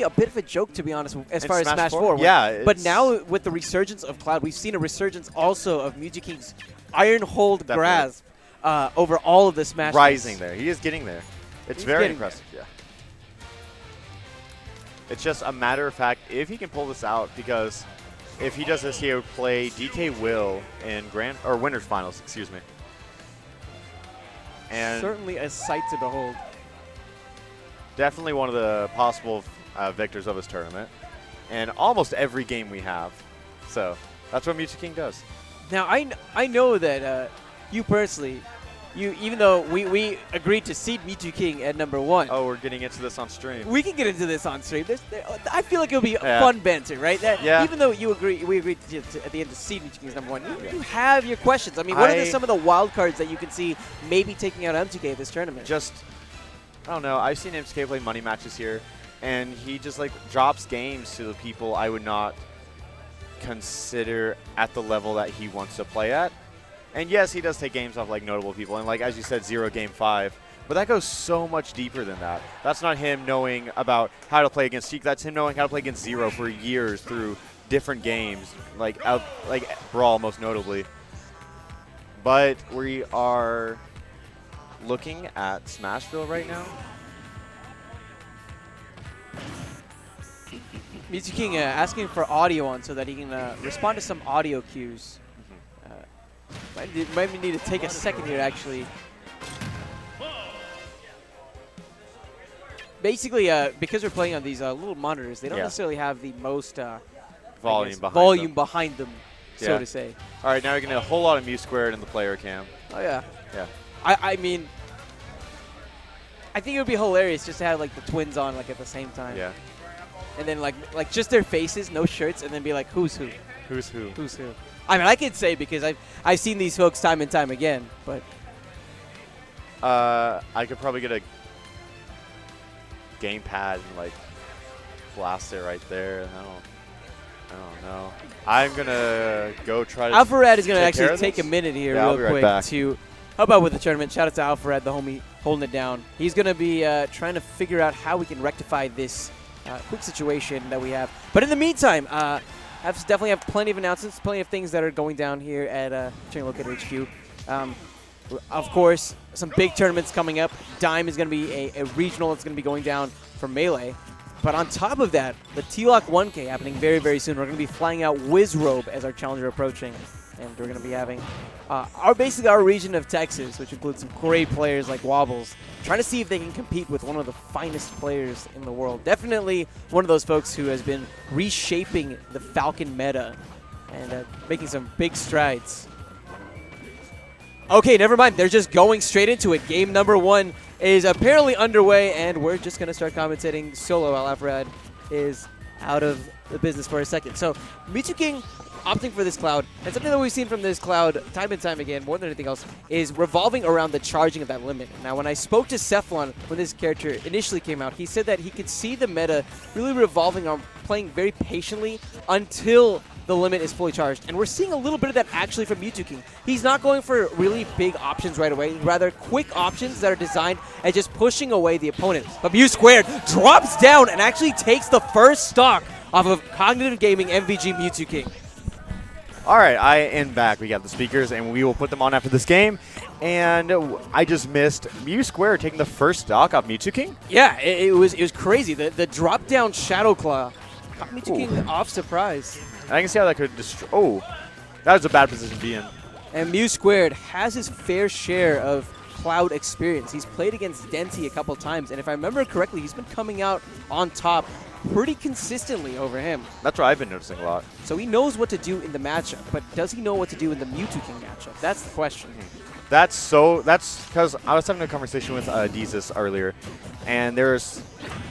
actually a bit of a joke, to be honest, as far as Smash 4. Yeah. But now with the resurgence of Cloud, we've seen a resurgence also of Mew2King's iron hold grasp over all of the Smash. Rising there. He is getting there. It's very impressive. Yeah. It's just a matter of fact if he can pull this out, because if he does this, he would play DK Will in winners finals, excuse me. And certainly a sight to behold. Definitely one of the possible victors of this tournament. And almost every game we have. So that's what Mew2King does. Now, I know that you personally, even though we agreed to seed Mew2King at #1. Oh, we're getting into this on stream. We can get into this on stream. I feel like it'll be fun banter, right? Even though we agreed to, at the end to seed Mew2King as #1, you have your questions. I mean, what are some of the wild cards that you can see maybe taking out M2K this tournament? I don't know. I've seen M2K play money matches here, and he just like drops games to the people I would not consider at the level that he wants to play at. And yes, he does take games off like notable people, and like as you said, 0 Game 5. But that goes so much deeper than that. That's not him knowing about how to play against Seek. That's him knowing how to play against Zero for years through different games, like Brawl most notably. But we are looking at Smashville right now. Mew2King asking for audio on so that he can respond to some audio cues. Might need to take a second here, actually. Basically, because we're playing on these little monitors, they don't necessarily have the most volume behind them, so to say. All right, now we're getting a whole lot of Mew² in the player cam. Oh, yeah. Yeah. I mean, I think it would be hilarious just to have like the twins on like at the same time. Yeah. And then like just their faces, no shirts, and then be like, who's who? Who's who? Who's who? I mean, I could say because I've seen these folks time and time again, but I could probably get a gamepad and like blast it right there. I don't know. I'm gonna go try to. Alpharad is gonna actually take a minute here, real quick, back. to help out with the tournament. Shout out to Alpharad, the homie holding it down. He's gonna be trying to figure out how we can rectify this quick situation that we have. But in the meantime, definitely have plenty of announcements, plenty of things that are going down here at Chain Locator HQ. Of course, some big tournaments coming up. Dime is going to be a regional that's going to be going down for Melee. But on top of that, the T-Lock 1K happening very, very soon. We're going to be flying out Wizrobe as our challenger approaching. And we're going to be having basically our region of Texas, which includes some great players like Wobbles, trying to see if they can compete with one of the finest players in the world. Definitely one of those folks who has been reshaping the Falcon meta and making some big strides. Okay, never mind. They're just going straight into it. Game #1 is apparently underway, and we're just going to start commentating solo while Alfred is out of the business for a second. So, Mew2King opting for this Cloud, and something that we've seen from this Cloud time and time again, more than anything else, is revolving around the charging of that limit. Now, when I spoke to Cephalon when this character initially came out, he said that he could see the meta really revolving on playing very patiently until the limit is fully charged. And we're seeing a little bit of that actually from Mew2King. He's not going for really big options right away, rather quick options that are designed at just pushing away the opponent. But Mew² drops down and actually takes the first stock off of Cognitive Gaming MVG Mew2King. All right, I am back. We got the speakers, and we will put them on after this game. And I just missed Mew² taking the first stock off Mew2King. Yeah, it was crazy. The drop down Shadow Claw caught Mew2King off surprise. And I can see how that could destroy. Oh, that was a bad position to be in. And Mew² has his fair share of Cloud experience. He's played against Denti a couple times, and if I remember correctly, he's been coming out on top pretty consistently over him. That's what I've been noticing a lot. So he knows what to do in the matchup, but does he know what to do in the Mew2King matchup? That's the question. That's because I was having a conversation with Deezus earlier, and there's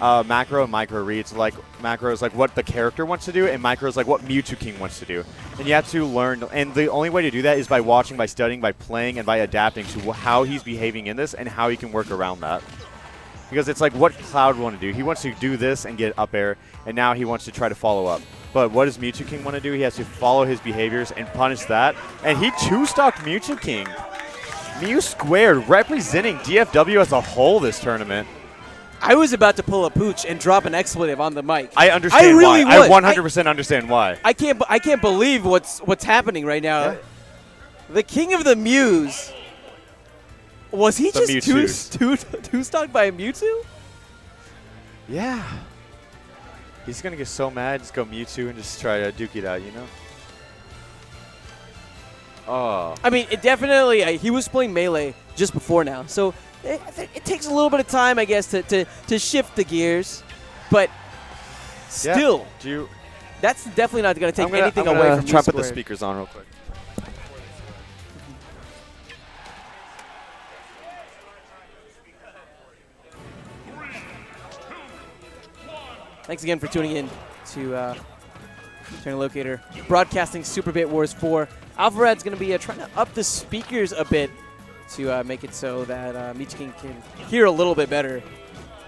macro and micro reads. Like macro is like what the character wants to do, and micro is like what Mew2King wants to do. And you have to learn, and the only way to do that is by watching, by studying, by playing, and by adapting to how he's behaving in this and how he can work around that. Because it's like what Cloud want to do. He wants to do this and get up air, and now he wants to try to follow up. But what does Mew2King want to do? He has to follow his behaviors and punish that. And he two-stocked Mew2King. Mew² representing DFW as a whole this tournament. I was about to pull a pooch and drop an expletive on the mic. I understand I really why. would. I 100% understand why. I can't believe what's happening right now. Yeah. The king of the Mews. Was he The just two-stocked by a Mewtwo? Yeah. He's going to get so mad, just go Mewtwo and just try to duke it out, you know? Oh. I mean, it definitely, he was playing Melee just before now. So it takes a little bit of time, I guess, to shift the gears. But still, that's definitely not going to take anything away from try to put the Mew². speakers on real quick. Thanks again for tuning in to Turn Locator, broadcasting Super Bit Wars 4. Alpharad's going to be trying to up the speakers a bit to make it so that Mew2King can hear a little bit better.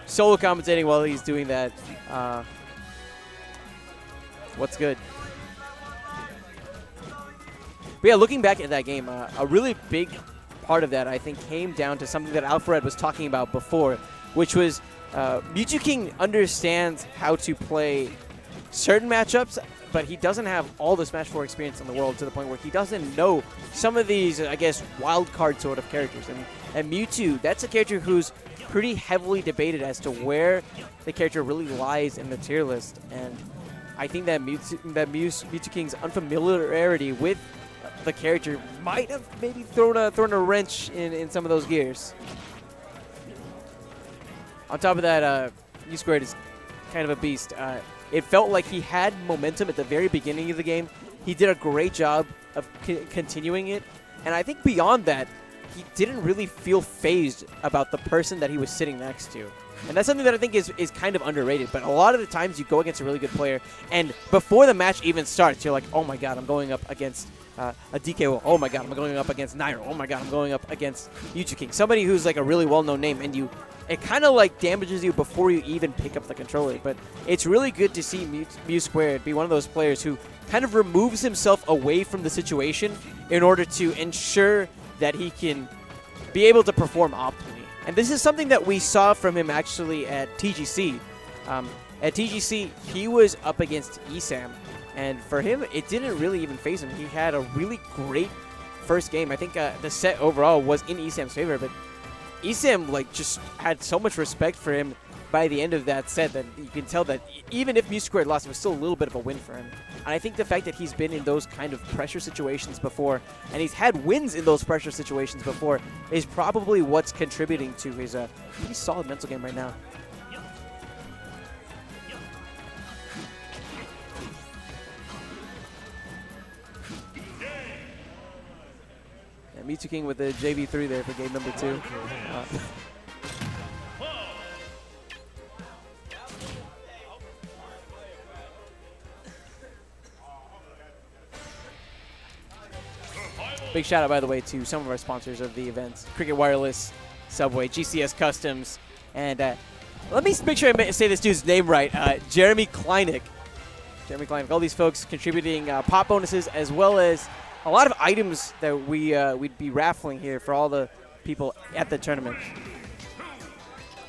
Solo commentating while he's doing that. What's good? But yeah, looking back at that game, a really big part of that, I think, came down to something that Alpharad was talking about before, which was Mew2King understands how to play certain matchups, but he doesn't have all the Smash 4 experience in the world to the point where he doesn't know some of these, I guess, wild card sort of characters. And Mewtwo, that's a character who's pretty heavily debated as to where the character really lies in the tier list. And I think that Mew2King's unfamiliarity with the character might have maybe thrown a wrench in some of those gears. On top of that, Mew² is kind of a beast. It felt like he had momentum at the very beginning of the game. He did a great job of continuing it. And I think beyond that, he didn't really feel phased about the person that he was sitting next to. And that's something that I think is kind of underrated. But a lot of the times you go against a really good player, and before the match even starts, you're like, oh my god, I'm going up against a DKO. Oh my god, I'm going up against Nairo. Oh my god, I'm going up against Mew2King. Somebody who's like a really well-known name, and it kind of like damages you before you even pick up the controller. But it's really good to see Mew² be one of those players who kind of removes himself away from the situation in order to ensure that he can be able to perform optimally. And this is something that we saw from him actually at TGC. At TGC, he was up against ESAM, and for him, it didn't really even phase him. He had a really great first game. I think the set overall was in ESAM's favor, but ESAM just had so much respect for him by the end of that set that you can tell that even if Mew² lost, it was still a little bit of a win for him. And I think the fact that he's been in those kind of pressure situations before, and he's had wins in those pressure situations before, is probably what's contributing to his pretty solid mental game right now. And Mew2King with the JV3 there for game number 2. Big shout out, by the way, to some of our sponsors of the event: Cricket Wireless, Subway, GCS Customs, and let me make sure I say this dude's name right, Jeremy Kleinik. Jeremy Kleinik. All these folks contributing pop bonuses as well as a lot of items that we'd be raffling here for all the people at the tournament.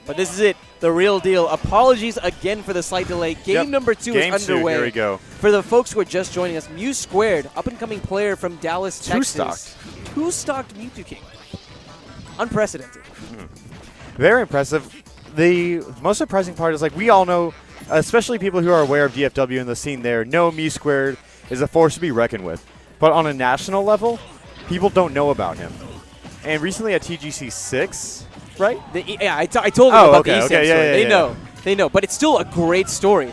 But this is it, the real deal. Apologies again for the slight delay. Game number 2 is underway. Here we go. For the folks who are just joining us, Mew², up-and-coming player from Dallas, Texas. Two-stocked Mewtwo King. Unprecedented. Very impressive. The most surprising part is, we all know, especially people who are aware of DFW and the scene there, know Mew² is a force to be reckoned with. But on a national level, people don't know about him. And recently at TGC 6, right? I told them about the ESAM story. Yeah, They know. But it's still a great story.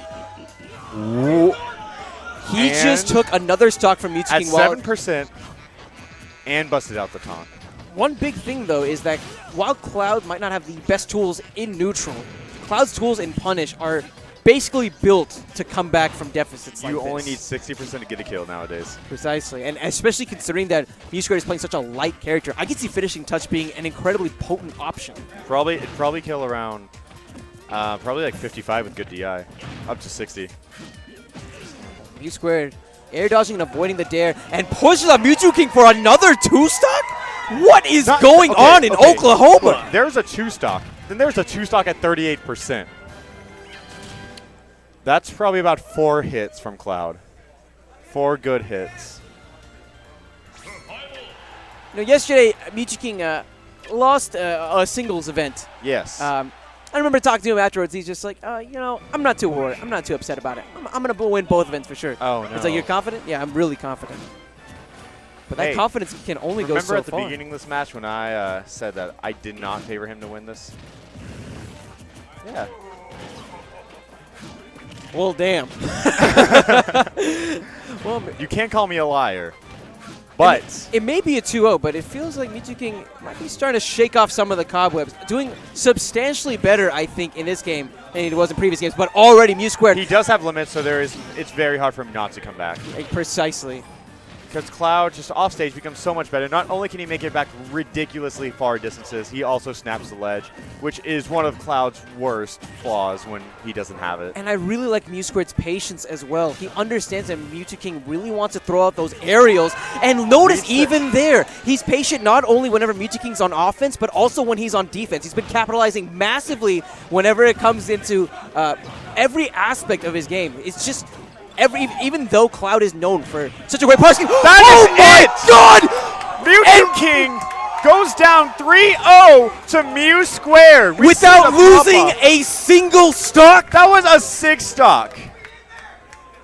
He just took another stock from Mewtwo King at 7% and busted out the taunt. One big thing, though, is that while Cloud might not have the best tools in neutral, Cloud's tools in punish are basically built to come back from deficits like this. You only need 60% to get a kill nowadays. Precisely, and especially considering that Mew² is playing such a light character, I can see finishing touch being an incredibly potent option. It'd probably kill around, probably like 55 with good DI, up to 60. Mew² air dodging and avoiding the dare, and pushes on Mew2King for another 2-stock? What is going on in Oklahoma? Look, there's a 2-stock. Then there's a 2-stock at 38%. That's probably about 4 hits from Cloud. 4 good hits. Yesterday, Mew2King lost a singles event. Yes. I remember talking to him afterwards. He's just like, I'm not too worried. I'm not too upset about it. I'm going to win both events for sure. Oh, no. It's like, you're confident? Yeah, I'm really confident. But that confidence can only go so far. Remember at the beginning of this match when I said that I did not favor him to win this? Yeah. Well, damn. Well, you can't call me a liar. But it may be a 2-0, but it feels like Mew2King might be starting to shake off some of the cobwebs. Doing substantially better, I think, in this game than he was in previous games. But already Mew². He does have limits, so it's very hard for him not to come back. Precisely. Because Cloud, just off stage, becomes so much better. Not only can he make it back ridiculously far distances, he also snaps the ledge, which is one of Cloud's worst flaws when he doesn't have it. And I really like Mew²'s patience as well. He understands that Mew2King really wants to throw out those aerials. And notice even there, he's patient not only whenever Mew2King's on offense, but also when he's on defense. He's been capitalizing massively whenever it comes into every aspect of his game. It's just... even though Cloud is known for such a great pressing, That is it! Mew2King goes down 3-0 to Mew² without losing a single stock. That was a 6-stock.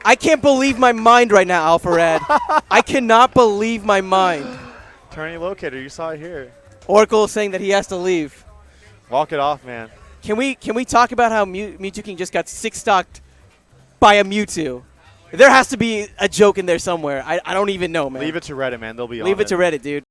I can't believe my mind right now, Alpharad. I cannot believe my mind. Tourney locator, you saw it here. Oracle saying that he has to leave. Walk it off, man. Can we talk about how Mew2King just got 6-stocked by a Mewtwo? There has to be a joke in there somewhere. I don't even know, man. Leave it to Reddit, man. They'll be on Leave it to Reddit, dude.